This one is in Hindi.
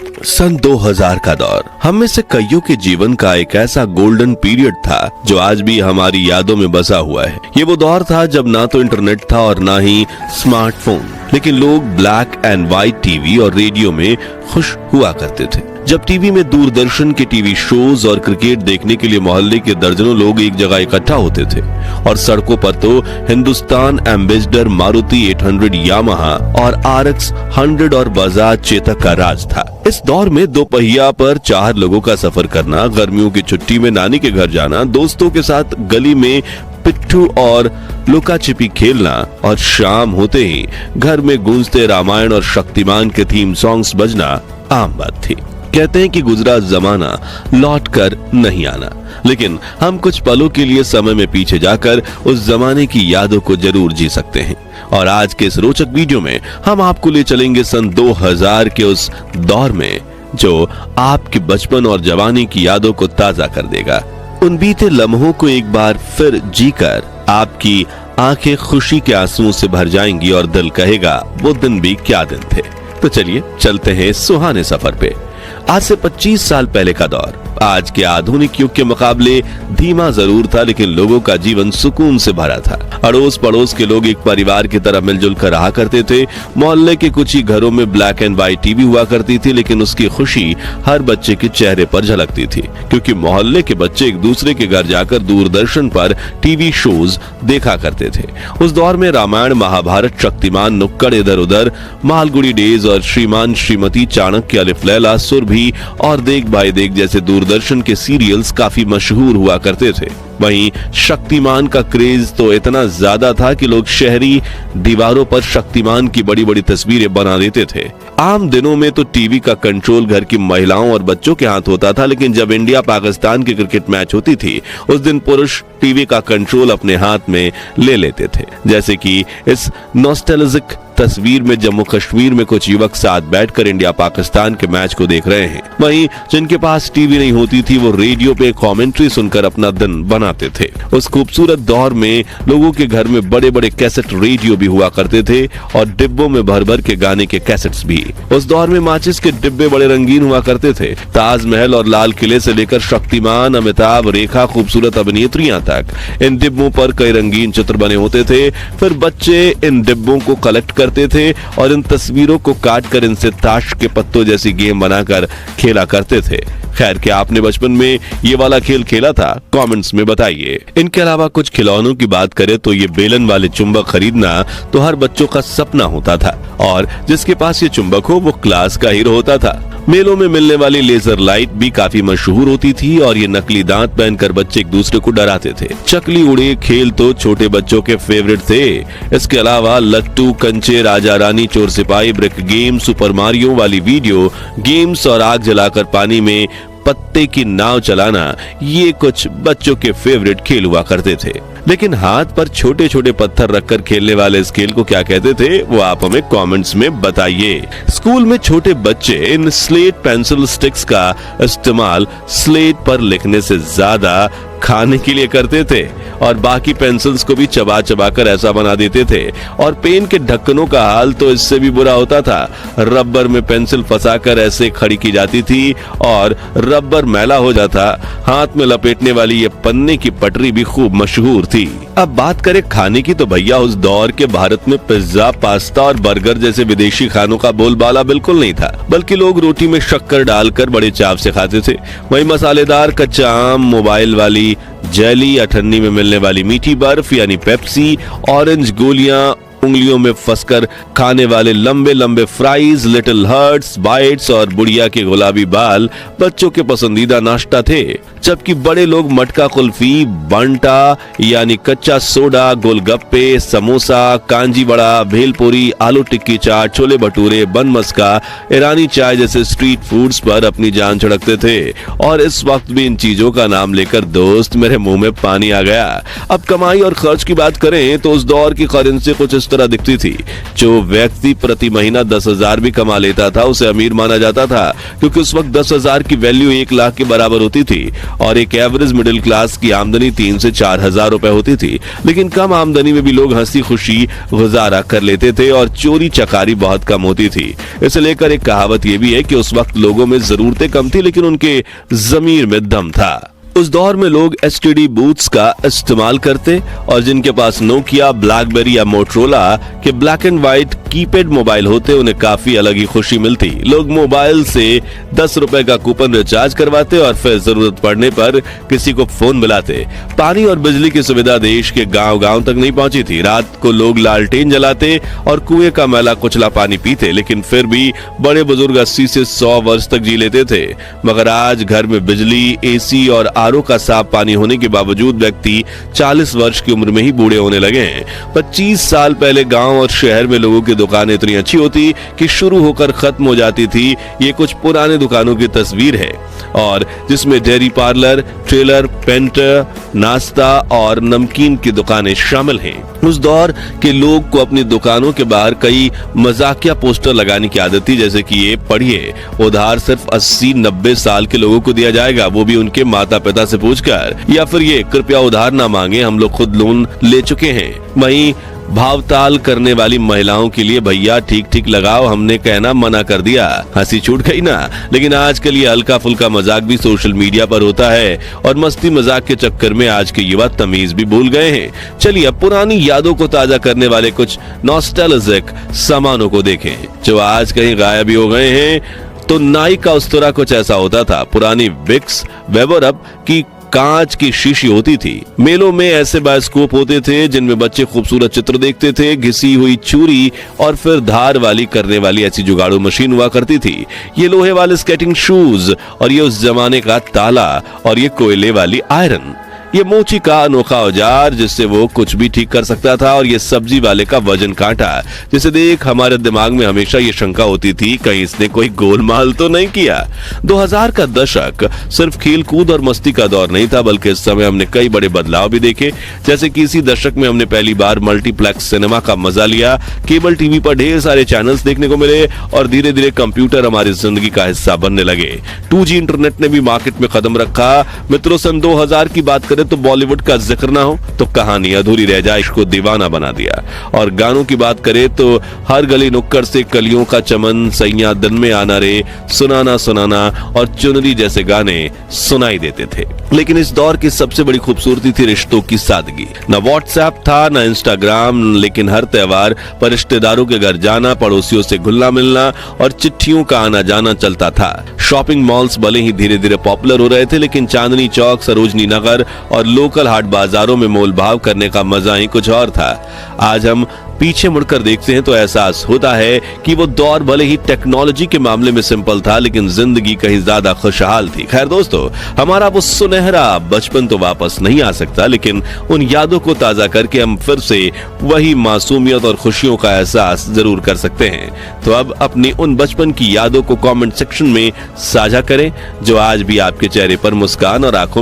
सन 2000 का दौर हम में से कईयों के जीवन का एक ऐसा गोल्डन पीरियड था जो आज भी हमारी यादों में बसा हुआ है। ये वो दौर था जब ना तो इंटरनेट था और ना ही स्मार्टफोन, लेकिन लोग ब्लैक एंड व्हाइट टीवी और रेडियो में खुश हुआ करते थे। जब टीवी में दूरदर्शन के टीवी शोज और क्रिकेट देखने के लिए मोहल्ले के दर्जनों लोग एक जगह इकट्ठा होते थे और सड़कों पर तो हिंदुस्तान एम्बेसडर, मारुति 800, यामाहा और RX 100 और बजाज चेतक का राज था। इस दौर में दो पहिया पर 4 लोगों का सफर करना, गर्मियों की छुट्टी में नानी के घर जाना, दोस्तों के साथ गली में पिट्ठू और लुका छिपी खेलना और शाम होते ही घर में गूंजते रामायण और शक्तिमान के थीम सॉन्ग्स बजना आम बात थी। कहते हैं कि गुजरा जमाना लौट कर नहीं आना, लेकिन हम कुछ पलों के लिए समय में पीछे जाकर उस जमाने की यादों को जरूर जी सकते हैं। और आज के इस रोचक वीडियो में हम आपको ले चलेंगे सन 2000 के उस दौर में जो आपके बचपन और जवानी की यादों को ताजा कर देगा। उन बीते लम्हों को एक बार फिर जीकर आपकी आंखें खुशी के आंसुओं से भर जाएंगी और दिल कहेगा वो दिन भी क्या दिन थे। तो चलिए चलते हैं सुहाने सफर पे। आज से 25 साल पहले का दौर आज के आधुनिक युग के मुकाबले धीमा जरूर था, लेकिन लोगों का जीवन सुकून से भरा था। अड़ोस पड़ोस के लोग एक परिवार की तरह मिलजुल कर रहा करते थे। मोहल्ले के कुछ ही घरों में ब्लैक एंड व्हाइट टीवी हुआ करती थी, लेकिन उसकी खुशी हर बच्चे के चेहरे पर झलकती थी, क्योंकि मोहल्ले के बच्चे एक दूसरे के घर जाकर दूरदर्शन पर टीवी शोज देखा करते थे। उस दौर में रामायण, महाभारत, शक्तिमान, नुक्कड़ इधर उधर, मालगुड़ी डेज और श्रीमान श्रीमती, चाणक्य, अलिफ लैला, सुरभि और देख भाई देख जैसे दूरदर्शन के सीरियल्स काफी मशहूर हुआ करते थे। वहीं शक्तिमान का क्रेज तो इतना ज्यादा था कि लोग शहरी दीवारों पर शक्तिमान की बड़ी बड़ी तस्वीरें बना देते थे। आम दिनों में तो टीवी का कंट्रोल घर की महिलाओं और बच्चों के हाथ होता था, लेकिन जब इंडिया पाकिस्तान की क्रिकेट मैच होती थी उस दिन पुरुष टीवी का कंट्रोल अपने हाथ में ले लेते थे। जैसे कि इस नॉस्टैल्जिक तस्वीर में जम्मू कश्मीर में कुछ युवक साथ बैठकर इंडिया पाकिस्तान के मैच को देख रहे हैं। वहीं जिनके पास टीवी नहीं होती थी वो रेडियो पे कमेंट्री सुनकर अपना दिन बनाते थे। उस खूबसूरत दौर में लोगों के घर में बड़े बड़े कैसेट रेडियो भी हुआ करते थे और डिब्बों में भर भर के गाने के कैसेट्स भी। उस दौर में माचिस के डिब्बे बड़े रंगीन हुआ करते थे। ताजमहल और लाल किले से लेकर शक्तिमान, अमिताभ, रेखा, खूबसूरत अभिनेत्रियां तक इन डिब्बों पर कई रंगीन चित्र बने होते थे। फिर बच्चे इन डिब्बों को कलेक्ट करते थे और इन तस्वीरों को काट कर इनसे ताश के पत्तों जैसी गेम बनाकर खेला करते थे। खैर, क्या आपने बचपन में ये वाला खेल खेला था? कमेंट्स में बताइए। इनके अलावा कुछ खिलौनों की बात करें तो ये बेलन वाले चुंबक खरीदना तो हर बच्चों का सपना होता था और जिसके पास ये चुंबक हो वो क्लास का हीरो होता था। मेलों में मिलने वाली लेजर लाइट भी काफी मशहूर होती थी और ये नकली दांत पहनकर बच्चे एक दूसरे को डराते थे। चकली उड़े खेल तो छोटे बच्चों के फेवरेट थे। इसके अलावा लट्टू, कंचे, राजा रानी, चोर सिपाही, ब्रिक गेम, सुपर मारियो वाली वीडियो गेम्स और आग जलाकर पानी में पत्ते की नाव चलाना, ये कुछ बच्चों के फेवरेट खेल हुआ करते थे। लेकिन हाथ पर छोटे छोटे पत्थर रखकर खेलने वाले इस खेल को क्या कहते थे वो आप हमें कमेंट्स में बताइए। स्कूल में छोटे बच्चे इन स्लेट पेंसिल स्टिक्स का इस्तेमाल स्लेट पर लिखने से ज्यादा खाने के लिए करते थे और बाकी पेंसिल्स को भी चबा चबा कर ऐसा बना देते थे। और पेन के ढक्कनों का हाल तो इससे भी बुरा होता था। रबर में पेंसिल फंसाकर ऐसे खड़ी की जाती थी और रबर मैला हो जाता। हाथ में लपेटने वाली ये पन्ने की पटरी भी खूब मशहूर थी। अब बात करें खाने की तो भैया उस दौर के भारत में पिज्जा, पास्ता और बर्गर जैसे विदेशी खानों का बोलबाला बिल्कुल नहीं था, बल्कि लोग रोटी में शक्कर डालकर बड़े चाव से खाते थे। वही मसालेदार कच्चा आम, मोबाइल वाली जेली, अठन्नी में मिलने वाली मीठी बर्फ यानी पेप्सी, ऑरेंज गोलियां, उंगलियों में फंसकर खाने वाले लंबे लंबे फ्राइज, लिटिल हर्ट्स, बाइट्स और बुढ़िया के गुलाबी बाल बच्चों के पसंदीदा नाश्ता थे। जबकि बड़े लोग मटका कुल्फी, बंटा यानी कच्चा सोडा, गोलगप्पे, समोसा, कांजी बड़ा, भेलपुरी, आलू टिक्की चाट, छोले भटूरे, बन मस्का, ईरानी चाय जैसे स्ट्रीट फूड्स पर अपनी जान छिड़कते थे। और इस वक्त भी इन चीजों का नाम लेकर दोस्त मेरे मुंह में पानी आ गया। अब कमाई और खर्च की बात करें तो उस दौर की करेंसी कुछ इस तरह दिखती थी। जो व्यक्ति प्रति महीना 10,000 भी कमा लेता था उसे अमीर माना जाता था, क्योंकि उस वक्त 10,000 की वैल्यू 1 लाख के बराबर होती थी और एक एवरेज मिडिल क्लास की आमदनी 3 से 4 हजार रुपए होती थी। लेकिन कम आमदनी में भी लोग हंसी खुशी गुजारा कर लेते थे और चोरी चकारी बहुत कम होती थी। इसे लेकर एक कहावत यह भी है कि उस वक्त लोगों में जरूरतें कम थी लेकिन उनके जमीर में दम था। उस दौर में लोग एसटीडी बूथ्स का इस्तेमाल करते और जिनके पास नोकिया, ब्लैकबेरी या मोटरोला के black and white keypad mobile होते उन्हें काफी अलग ही खुशी मिलती। लोग मोबाइल से 10 रुपए का कूपन रिचार्ज करवाते और फिर जरूरत पड़ने पर किसी को फोन मिलाते। पानी और बिजली की सुविधा देश के गांव-गांव तक नहीं पहुंची थी। रात को लोग लालटेन जलाते और कुएं का मैला कुचला पानी पीते, लेकिन फिर भी बड़े बुजुर्ग 80 से 100 वर्ष तक जी लेते थे। मगर आज घर में बिजली, एसी और आरओ का साफ पानी होने के बावजूद व्यक्ति 40 वर्ष की उम्र में ही बूढ़े होने लगे हैं। 25 साल पहले गांव और शहर में लोगों की दुकानें इतनी अच्छी होती कि शुरू होकर खत्म हो जाती थी। ये कुछ पुराने दुकानों की तस्वीर है और जिसमें डेयरी पार्लर, ट्रेलर, पेंटर, नाश्ता और नमकीन की दुकानें शामिल हैं। उस दौर के लोग को अपनी दुकानों के बाहर कई मजाकिया पोस्टर लगाने की आदत थी, जैसे कि ये पढ़िए, उधार सिर्फ 80-90 साल के लोगों को दिया जाएगा, वो भी उनके माता पिता से पूछकर, या फिर ये कृपया उधार ना मांगे, हम लोग खुद लोन ले चुके हैं। वहीं भावताल करने वाली महिलाओं के लिए, भैया ठीक ठीक लगाओ, हमने कहना मना कर दिया, हंसी छूट गई ना। लेकिन आजकल ये हल्का फुल्का मजाक भी सोशल मीडिया पर होता है और मस्ती मजाक के चक्कर में आज के युवा तमीज भी भूल गए हैं। चलिए अब पुरानी यादों को ताजा करने वाले कुछ नॉस्टैल्जिक सामानों को देखें जो आज कहीं गायब ही हो गए हैं। तो नाई का उस्तरा कुछ ऐसा होता था। पुरानी विक्स वेबरअप की कांच की शीशी होती थी। मेलों में ऐसे बायोस्कोप होते थे जिनमें बच्चे खूबसूरत चित्र देखते थे। घिसी हुई चूरी और फिर धार वाली करने वाली ऐसी जुगाड़ू मशीन हुआ करती थी। ये लोहे वाले स्केटिंग शूज और ये उस जमाने का ताला और ये कोयले वाली आयरन। ये मोची का अनोखा औजार जिससे वो कुछ भी ठीक कर सकता था और ये सब्जी वाले का वजन कांटा जिसे देख हमारे दिमाग में हमेशा ये शंका होती थी कहीं इसने कोई गोलमाल तो नहीं किया। 2000 का दशक सिर्फ खेल कूद और मस्ती का दौर नहीं था, बल्कि इस समय हमने कई बड़े बदलाव भी देखे। जैसे कि इसी दशक में हमने पहली बार मल्टीप्लेक्स सिनेमा का मजा लिया। केबल टीवी पर ढेर सारे चैनल्स देखने को मिले और धीरे धीरे कंप्यूटर हमारी जिंदगी का हिस्सा बनने लगे। 2G इंटरनेट ने भी मार्केट में कदम रखा। मित्रों, सन 2000 की बात करें तो बॉलीवुड का जिक्र ना हो तो कहानी अधूरी रह जाए, इसको दीवाना बना दिया। और गानों की बात करें तो हर गली नुक्कड़ से कलियों का चमन, सैया दिन में आना रे, सुनाना सुनाना और चुनरी जैसे गाने सुनाई देते थे। लेकिन इस दौर की सबसे बड़ी खूबसूरती थी रिश्तों की सादगी। न व्हाट्सएप था, न इंस्टाग्राम, लेकिन हर त्योहार पर रिश्तेदारों के घर जाना, पड़ोसियों से घुलना मिलना और चिट्ठियों का आना जाना चलता था। शॉपिंग मॉल्स भले ही धीरे धीरे पॉपुलर हो रहे थे, लेकिन चांदनी चौक, सरोजनी नगर और लोकल हाट बाजारों में मोल भाव करने का मजा ही कुछ और था। आज हम पीछे मुड़कर देखते हैं तो एहसास होता है कि वो दौर भले ही टेक्नोलॉजी के मामले में सिंपल था, लेकिन जिंदगी कहीं ज्यादा खुशहाल थी। खैर दोस्तों, हमारा वो सुनहरा बचपन तो वापस नहीं आ सकता, लेकिन उन यादों को ताजा करके हम फिर से वही मासूमियत और खुशियों का एहसास जरूर कर सकते हैं। तो अब अपनी उन बचपन की यादों को कमेंट सेक्शन में साझा करें जो आज भी आपके चेहरे पर मुस्कान और आंखों